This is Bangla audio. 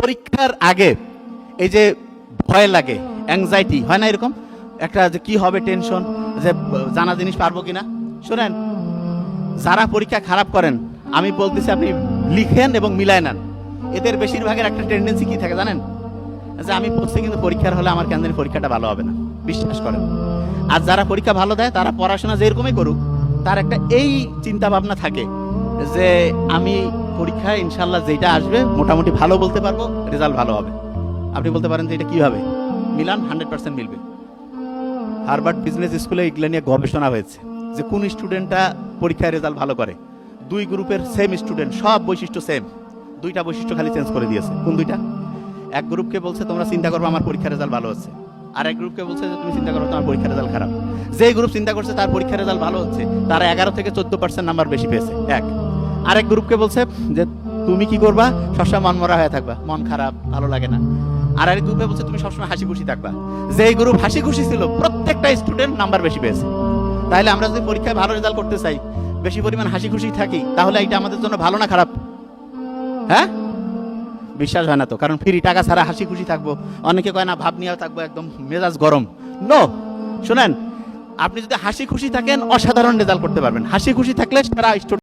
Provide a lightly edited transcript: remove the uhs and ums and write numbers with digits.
পরীক্ষার আগে এই যে ভয় লাগে, অ্যাংজাইটি হয় না, এরকম একটা যে কি হবে, টেনশন, যে জানা জিনিস পারবো কিনা। শোনেন, যারা পরীক্ষা খারাপ করেন, আমি বলতেছি আপনি লিখেন এবং মিলায় নেন। এদের বেশিরভাগের একটা টেন্ডেন্সি কি থাকে জানেন? যে আমি পড়ছি কিন্তু পরীক্ষার হলে আমার কেন জানি পরীক্ষাটা ভালো হবে না, বিশ্বাস করেন। আর যারা পরীক্ষা ভালো দেয় তারা পড়াশোনা যেরকমই করুক, তার একটা এই চিন্তা ভাবনা থাকে যে আমি পরীক্ষায় ইনশাল্লাহ যেটা আসবে মোটামুটি ভালো বলতে পারবো, রেজাল্ট ভালো হবে। আপনি বলতে পারেন যে এটা কিভাবে মিলান? 100% মিলবে। হার্ভার্ড বিজনেস স্কুলে এগুলো নিয়ে গবেষণা হয়েছে যে কোন স্টুডেন্টটা পরীক্ষায় রেজাল্ট ভালো করে। দুই গ্রুপের সেম স্টুডেন্ট, সব বৈশিষ্ট্য সেম, দুইটা বৈশিষ্ট্য খালি চেঞ্জ করে দিয়েছে। কোন দুইটা? এক গ্রুপকে বলছে তোমরা চিন্তা করবো আমার পরীক্ষার রেজাল্ট ভালো হচ্ছে, আর এক গ্রুপকে বলছে যে তুমি চিন্তা করো তোমার পরীক্ষার রেজাল্ট খারাপ। যেই গ্রুপ চিন্তা করছে তার পরীক্ষার রেজাল্ট ভালো হচ্ছে, তারা 11 থেকে 14% নাম্বার বেশি পেয়েছে। এক আরেক গ্রুপকে বলছে যে তুমি কি করবা, সবসময় মন মরা হয়ে থাকবা, মন খারাপ, ভালো লাগে না। আর আরেক গ্রুপে বলছে তুমি সবসময় হাসি খুশি থাকবা। যেই গ্রুপ হাসি খুশি ছিল প্রত্যেকটা স্টুডেন্ট নাম্বার বেশি পেয়েছে। তাহলে আমরা যদি পরীক্ষায় ভালো রেজাল্ট করতে চাই, বেশি পরিমাণ হাসি খুশি থাকি, তাহলে এটা আমাদের জন্য ভালো না খারাপ? হ্যাঁ, বিশ্বাস হয় না তো, কারণ ফ্রি টাকা ছাড়া হাসি খুশি থাকবো। অনেকে কয় না ভাব নিয়ে থাকবো, একদম মেজাজ গরম। নো, শোনেন, আপনি যদি হাসি খুশি থাকেন অসাধারণ রেজাল্ট করতে পারবেন। হাসি খুশি থাকলে সারা